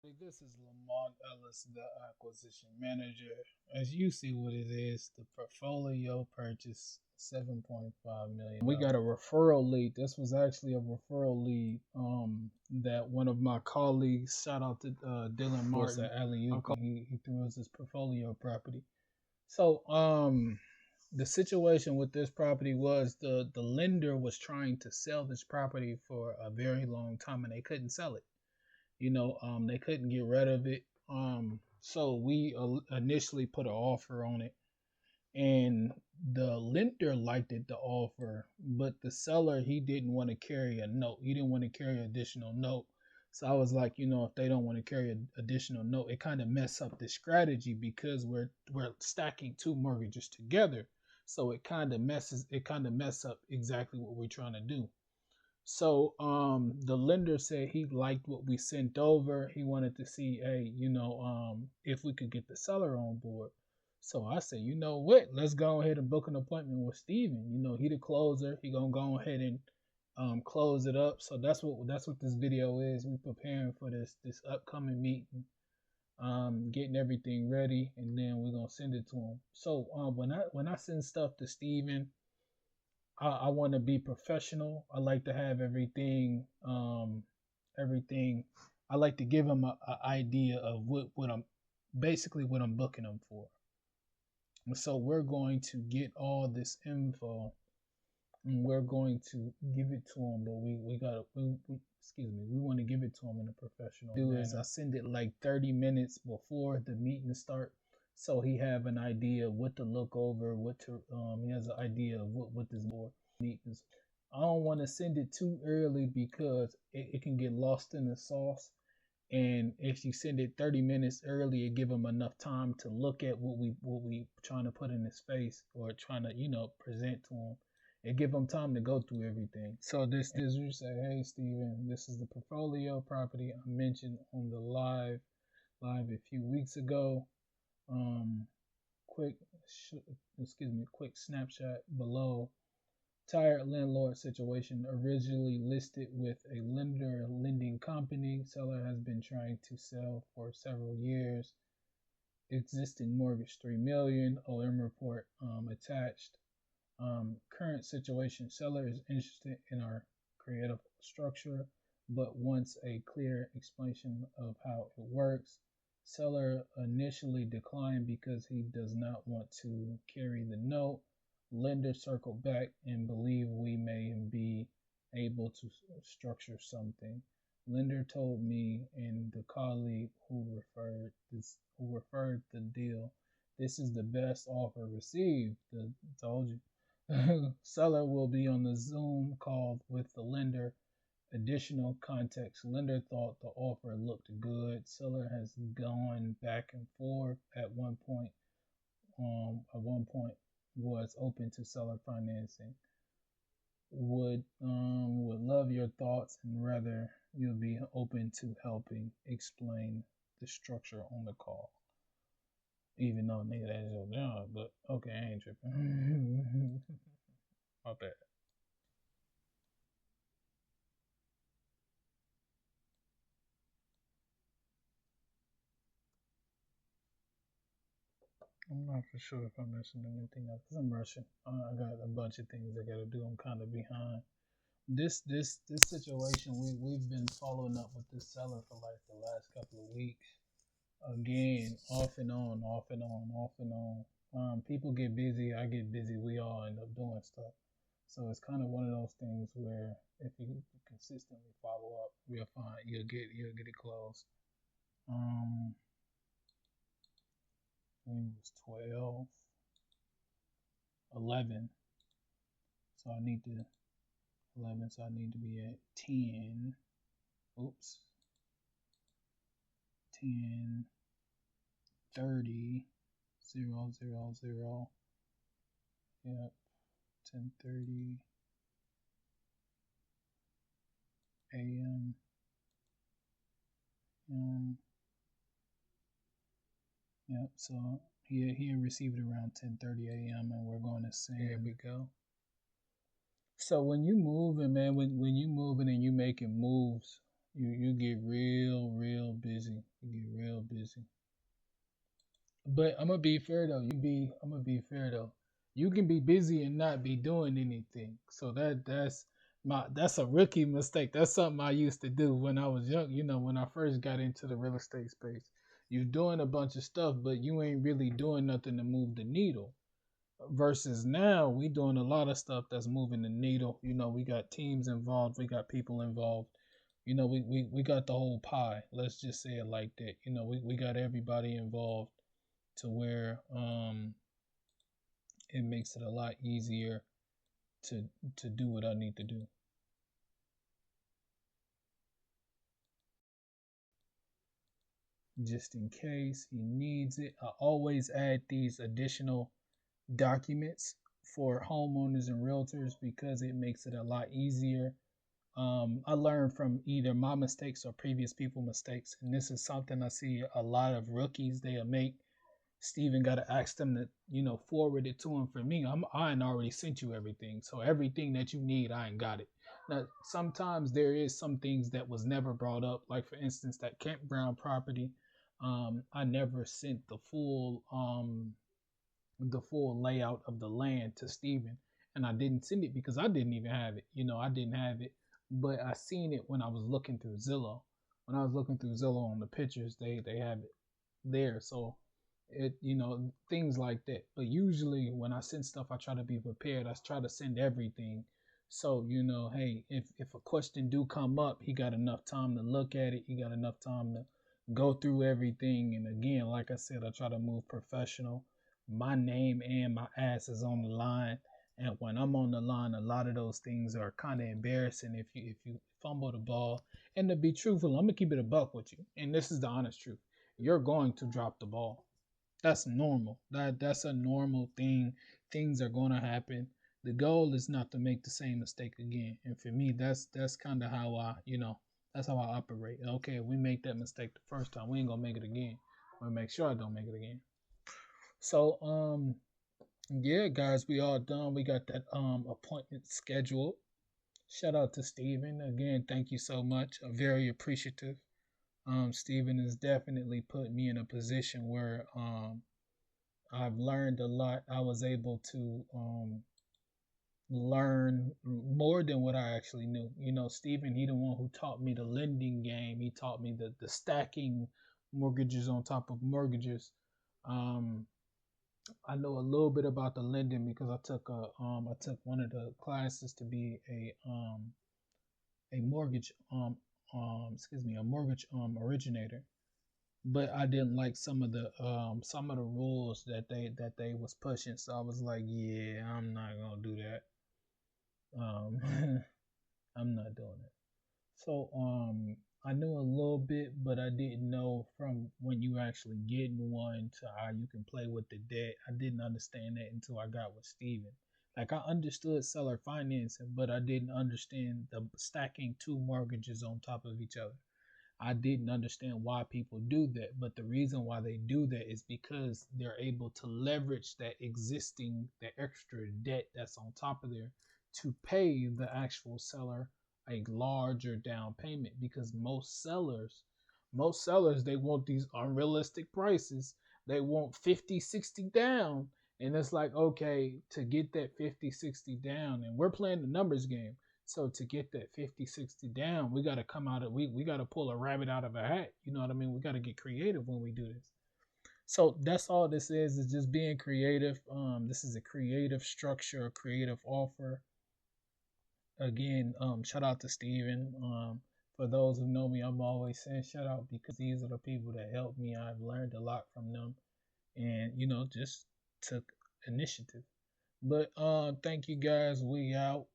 This is Lamont Ellis, the acquisition manager. As you see what it is, the portfolio purchase 7.5 million. We got a referral lead. This was actually a referral lead that one of my colleagues, shout out to Dylan Martin at Alley, he threw us his portfolio property. So the situation with this property was the lender was trying to sell this property for a very long time and they couldn't sell it. They couldn't get rid of it. So we initially put an offer on it, and the lender liked it, the offer, but the seller, he didn't want to carry a note. He didn't want to carry an additional note. So I was like, if they don't want to carry an additional note, it kind of mess up the strategy because we're stacking two mortgages together. So it kind of mess up exactly what we're trying to do. So the lender said he liked what we sent over. He wanted to see, hey, if we could get the seller on board. So I said, you know what? Let's go ahead and book an appointment with Steven. He the closer. He gonna go ahead and close it up. So that's what this video is. We preparing for this upcoming meeting, getting everything ready, and then we're gonna send it to him. So when I send stuff to Steven, I want to be professional. I like to have everything. I like to give them a idea of what I'm basically what I'm booking them for. And so we're going to get all this info and we're going to give it to them. But we want to give it to them in a professional manner. Is I send it like 30 minutes before the meeting start, so he have an idea of what to look over, he has an idea of what this board meetings. I don't want to send it too early because it can get lost in the sauce. And if you send it 30 minutes early, it give him enough time to look at what we trying to put in his face or trying to present to him. It give him time to go through everything. So this we say, hey Steven, this is the portfolio property I mentioned on the live a few weeks ago. Quick snapshot below. Tired landlord situation, originally listed with a lending company. Seller has been trying to sell for several years. Existing mortgage $3 million. OM report attached. Current situation, seller is interested in our creative structure but wants a clear explanation of how it works. Seller initially declined because he does not want to carry the note. Lender circled back and believe we may be able to structure something. Lender told me and the colleague who referred the deal, this is the best offer received. Told you. Seller will be on the Zoom call with the lender. Additional context. Lender thought the offer looked good. Seller has gone back and forth. At one point was open to seller financing. Would love your thoughts and rather you'll be open to helping explain the structure on the call. Even though nigga that's your job, but okay, I ain't tripping. My bad. I'm not for sure if I'm missing anything else because I'm rushing. I got a bunch of things I gotta do. I'm kind of behind. This situation, we've been following up with this seller for like the last couple of weeks. Again, off and on, off and on, off and on. People get busy, I get busy, we all end up doing stuff. So it's kind of one of those things where if you consistently follow up, you'll get it closed. I think it was 12, 11. So I need to 11. So I need to be at 10. Oops. 10, 30, 0, 0, 0. Yep. 10:30 a.m. Yep. So he received it around 10:30 a.m. and we're going to send. Here we go. So when you moving, man, when you moving and you making moves, you get real busy. But I'm gonna be fair though. I'm gonna be fair though. You can be busy and not be doing anything. So that's a rookie mistake. That's something I used to do when I was young. When I first got into the real estate space, you're doing a bunch of stuff, but you ain't really doing nothing to move the needle. Versus now, we doing a lot of stuff that's moving the needle. We got teams involved, we got people involved. We got the whole pie. Let's just say it like that. We got everybody involved to where it makes it a lot easier to to do what I need to do. Just in case he needs it, I always add these additional documents for homeowners and realtors because it makes it a lot easier. I learned from either my mistakes or previous people mistakes, and this is something I see a lot of rookies they'll make. Steven got to ask them to, forward it to him. For me, I ain't already sent you everything, so everything that you need, I ain't got it. Now, sometimes there is some things that was never brought up, like for instance that campground property. I never sent the full layout of the land to Steven, and I didn't send it because I didn't even have it. I didn't have it, but I seen it when I was looking through Zillow. When I was looking through Zillow on the pictures, they have it there. So things like that. But usually when I send stuff, I try to be prepared. I try to send everything. So, hey, if a question do come up, he got enough time to look at it. He got enough time to go through everything. And again, like I said, I try to move professional. My name and my ass is on the line. And when I'm on the line, a lot of those things are kind of embarrassing if you fumble the ball. And to be truthful, I'm gonna keep it a buck with you. And this is the honest truth. You're going to drop the ball. That's normal. That's a normal thing. Things are gonna happen. The goal is not to make the same mistake again. And for me, that's kind of how that's how I operate. Okay, if we make that mistake the first time, we ain't gonna make it again. I'm gonna make sure I don't make it again. So yeah, guys, we all done. We got that appointment scheduled. Shout out to Steven. Again, thank you so much. I'm very appreciative. Steven has definitely put me in a position where I've learned a lot. I was able to learn more than what I actually knew. Stephen, he the one who taught me the lending game. He taught me the stacking mortgages on top of mortgages. Um, I know a little bit about the lending because I took one of the classes to be a mortgage a mortgage originator, but I didn't like some of the rules that they was pushing. So I was like, yeah, I'm not gonna do that. Um, I'm not doing it. So I knew a little bit, but I didn't know from when you actually getting one to how you can play with the debt. I didn't understand that until I got with Steven. Like I understood seller financing, but I didn't understand the stacking two mortgages on top of each other. I didn't understand why people do that, but the reason why they do that is because they're able to leverage the extra debt that's on top of there to pay the actual seller a larger down payment because most sellers they want these unrealistic prices. They want 50, 60 down. And it's like, okay, to get that 50, 60 down, and we're playing the numbers game. So to get that 50, 60 down, we got to come out of we got to pull a rabbit out of a hat. You know what I mean? We got to get creative when we do this. So that's all this is just being creative. This is a creative structure, a creative offer. Again, shout out to Steven. For those who know me, I'm always saying shout out because these are the people that helped me. I've learned a lot from them and just took initiative. But thank you guys. We out.